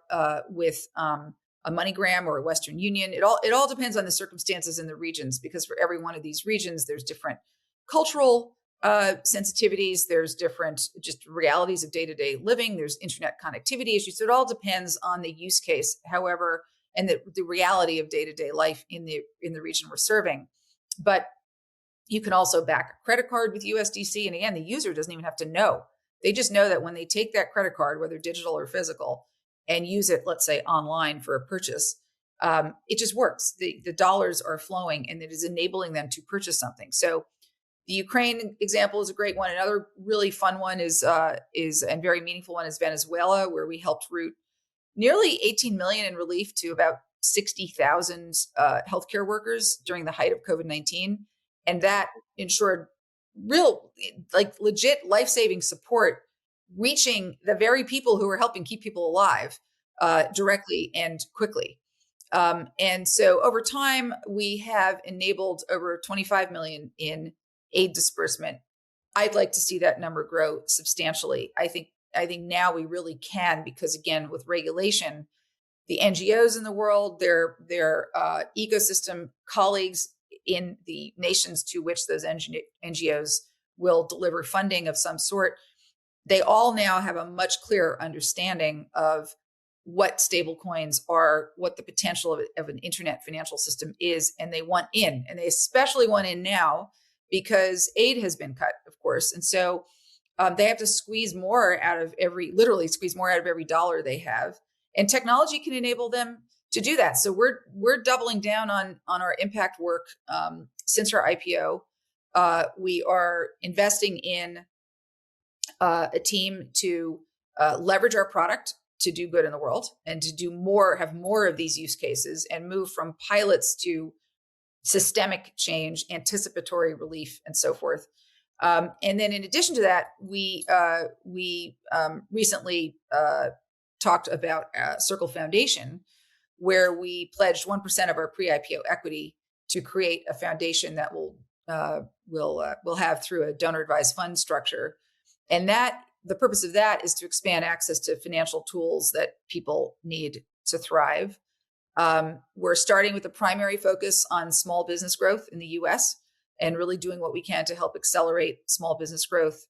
with a MoneyGram or a Western Union. It all depends on the circumstances in the regions, because for every one of these regions, there's different cultural sensitivities. There's different just realities of day-to-day living. There's internet connectivity issues. So it all depends on the use case, however, and the reality of day-to-day life in the region we're serving. But you can also back a credit card with USDC. And again, the user doesn't even have to know. They just know that when they take that credit card, whether digital or physical, and use it, let's say online for a purchase, it just works. The dollars are flowing, and it is enabling them to purchase something. So the Ukraine example is a great one. Another really fun one is and very meaningful one is Venezuela, where we helped route nearly 18 million in relief to about 60,000 healthcare workers during the height of COVID-19. And that ensured real, legit life-saving support, reaching the very people who are helping keep people alive directly and quickly. And so over time, we have enabled over 25 million in aid disbursement. I'd like to see that number grow substantially. I think now we really can, because again, with regulation, the NGOs in the world, their ecosystem colleagues in the nations to which those NGOs will deliver funding of some sort, they all now have a much clearer understanding of what stablecoins are, what the potential of an internet financial system is, and they want in. And they especially want in now because aid has been cut, of course. And so they have to squeeze more out of every dollar they have. And technology can enable them to do that. So we're doubling down on our impact work since our IPO. We are investing in a team to leverage our product to do good in the world and to have more of these use cases and move from pilots to systemic change, anticipatory relief, and so forth. And then in addition to that, we recently talked about Circle Foundation, where we pledged 1% of our pre-IPO equity to create a foundation that will have through a donor-advised fund structure. And the purpose of that is to expand access to financial tools that people need to thrive. We're starting with a primary focus on small business growth in the US and really doing what we can to help accelerate small business growth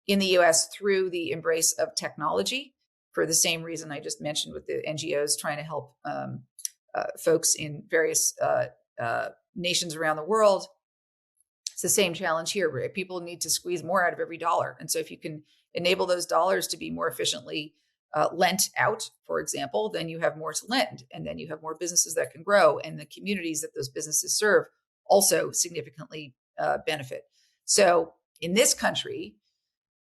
in the US through the embrace of technology, for the same reason I just mentioned with the NGOs trying to help folks in various nations around the world. It's the same challenge here, where people need to squeeze more out of every dollar. And so if you can enable those dollars to be more efficiently lent out, for example, then you have more to lend, and then you have more businesses that can grow, and the communities that those businesses serve also significantly benefit. So in this country,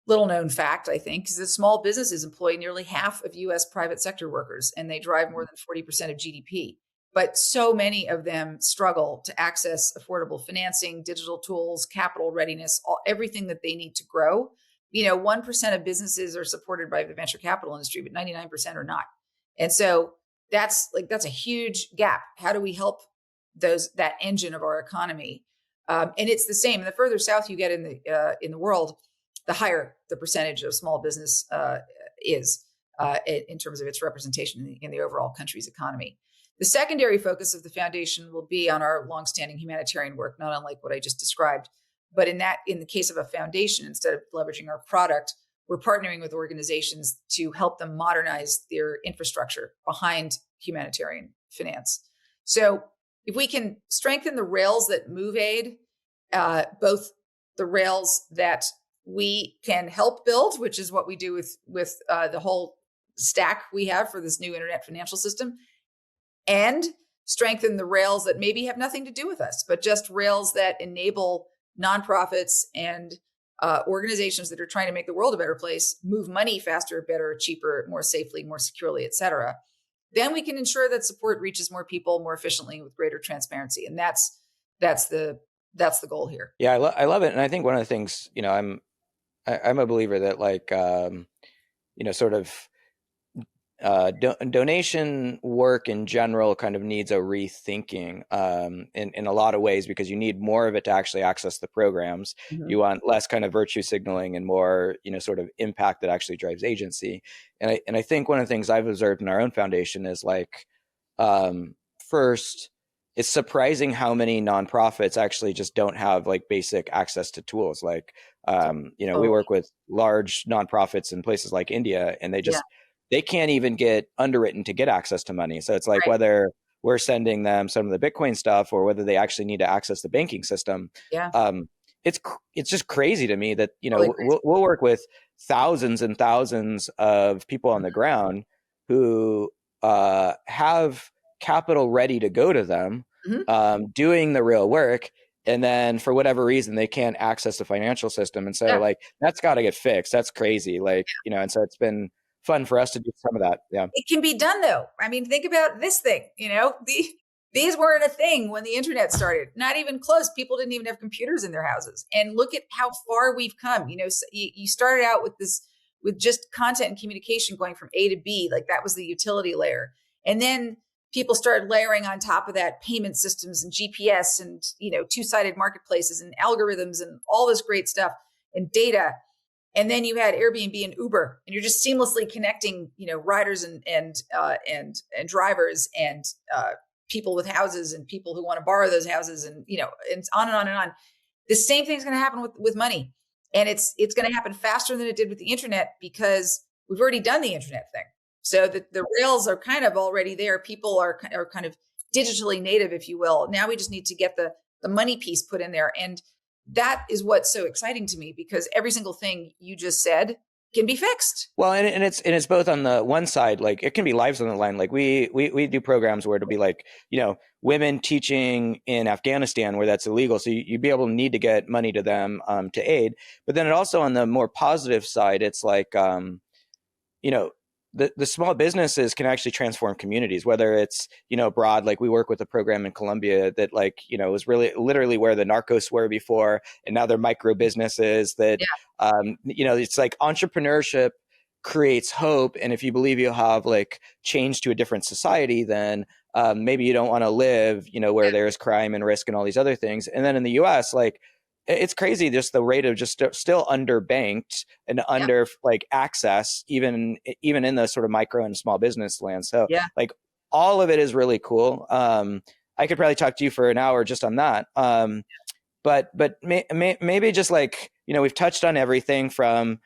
little known fact, I think, is that small businesses employ nearly half of US private sector workers, and they drive more than 40% of GDP. But so many of them struggle to access affordable financing, digital tools, capital readiness, everything that they need to grow. 1% of businesses are supported by the venture capital industry, but 99% are not. And so that's a huge gap. How do we help that engine of our economy? And it's the same. And the further south you get in the world, the higher the percentage of small business is in terms of its representation in the overall country's economy. The secondary focus of the foundation will be on our longstanding humanitarian work, not unlike what I just described. But in the case of a foundation, instead of leveraging our product, we're partnering with organizations to help them modernize their infrastructure behind humanitarian finance. So if we can strengthen the rails that move aid, both the rails that we can help build, which is what we do with the whole stack we have for this new internet financial system, and strengthen the rails that maybe have nothing to do with us, but just rails that enable nonprofits and organizations that are trying to make the world a better place move money faster, better, cheaper, more safely, more securely, et cetera. Then we can ensure that support reaches more people more efficiently with greater transparency, and that's the goal here. Yeah, I love it, and I think one of the things, I'm a believer that sort of donation work in general kind of needs a rethinking in a lot of ways, because you need more of it to actually access the programs. Mm-hmm. You want less kind of virtue signaling and more, sort of impact that actually drives agency. And I think one of the things I've observed in our own foundation is first, it's surprising how many nonprofits actually just don't have basic access to tools. We work with large nonprofits in places like India, and they can't even get underwritten to get access to money. So it's right. Whether we're sending them some of the Bitcoin stuff or whether they actually need to access the banking system. Yeah. It's just crazy to me that, we'll work with thousands and thousands of people on the ground who have capital ready to go to them, mm-hmm. Doing the real work. And then for whatever reason, they can't access the financial system. And so that's got to get fixed. That's crazy. And so it's been fun for us to do some of that. Yeah. It can be done though. I mean, think about this thing, these weren't a thing when the internet started, not even close. People didn't even have computers in their houses, and look at how far we've come. You started out with just content and communication going from A to B, that was the utility layer. And then people started layering on top of that payment systems and GPS and, two-sided marketplaces and algorithms and all this great stuff and data. And then you had Airbnb and Uber, and you're just seamlessly connecting, riders and drivers and people with houses and people who want to borrow those houses, and and on and on and on. The same thing's going to happen with money, and it's going to happen faster than it did with the internet because we've already done the internet thing. So the rails are kind of already there. People are kind of digitally native, if you will. Now we just need to get the money piece put in there. And that is what's so exciting to me, because every single thing you just said can be fixed. Well, and it's both on the one side, it can be lives on the line. We do programs where it'll be women teaching in Afghanistan where that's illegal. So you'd be able to need to get money to them to aid. But then it also, on the more positive side, it's the small businesses can actually transform communities, whether it's, broad, we work with a program in Colombia that was really literally where the narcos were before. And now they're micro businesses that, it's entrepreneurship creates hope. And if you believe you'll have change to a different society, then maybe you don't want to live, where there's crime and risk and all these other things. And then in the US, it's crazy, just the rate of just still underbanked and under access, even in the sort of micro and small business land. So all of it is really cool. I could probably talk to you for an hour just on that. But maybe just we've touched on everything from,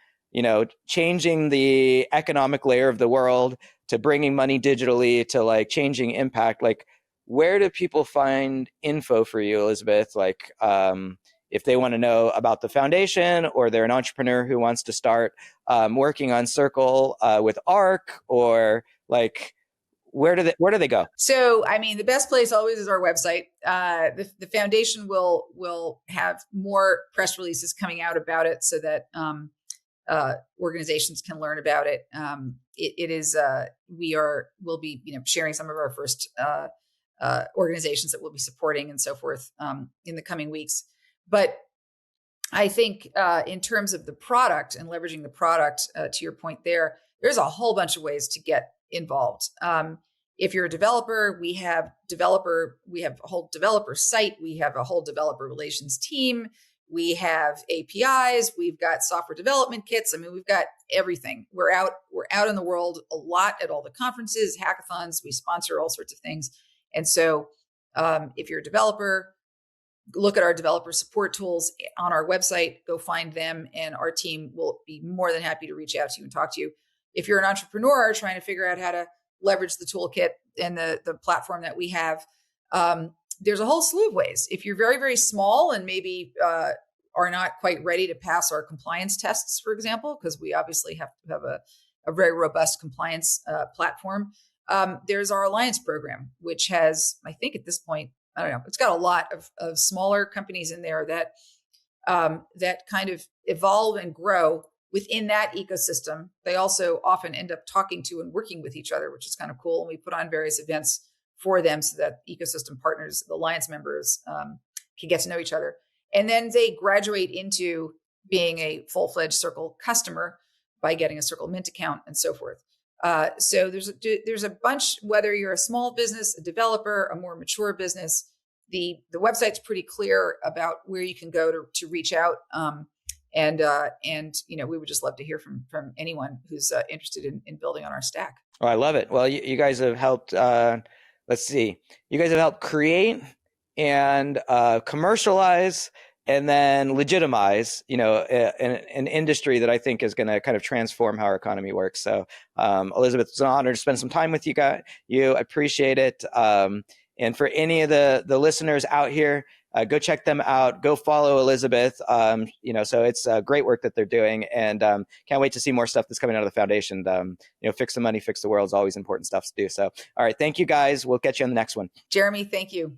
changing the economic layer of the world to bringing money digitally to changing impact. Where do people find info for you, Elisabeth? If they want to know about the foundation, or they're an entrepreneur who wants to start working on Circle with ARC, or where do they go? So, the best place always is our website. The foundation will have more press releases coming out about it, so that organizations can learn about it. We'll be sharing some of our first organizations that we'll be supporting and so forth in the coming weeks. But I think in terms of the product and leveraging the product, to your point there's a whole bunch of ways to get involved. If you're a developer, we have a whole developer site. We have a whole developer relations team. We have APIs. We've got software development kits. I mean, we've got everything. We're out in the world a lot at all the conferences, hackathons. We sponsor all sorts of things. And so if you're a developer, look at our developer support tools on our website, go find them, and our team will be more than happy to reach out to you and talk to you. If you're an entrepreneur trying to figure out how to leverage the toolkit and the platform that we have, there's a whole slew of ways. If you're very, very small and maybe are not quite ready to pass our compliance tests, for example, because we obviously have to have a very robust compliance platform, there's our Alliance program, which has, I think at this point, I don't know, it's got a lot of smaller companies in there that that kind of evolve and grow within that ecosystem. They also often end up talking to and working with each other, which is kind of cool. And we put on various events for them so that ecosystem partners, the Alliance members, can get to know each other. And then they graduate into being a full-fledged Circle customer by getting a Circle Mint account and so forth. So there's a bunch, whether you're a small business, a developer, a more mature business, the website's pretty clear about where you can go to reach out. And we would just love to hear from anyone who's interested in building on our stack. Oh, I love it. Well, you guys have helped, let's see, you guys have helped create and commercialize and then legitimize, an industry that I think is going to kind of transform how our economy works. So, Elisabeth, it's an honor to spend some time with you guys. I appreciate it. And for any of the listeners out here, go check them out. Go follow Elisabeth. So it's great work that they're doing, and can't wait to see more stuff that's coming out of the foundation. Fix the money, fix the world is always important stuff to do. So, all right, thank you guys. We'll catch you on the next one. Jeremy, thank you.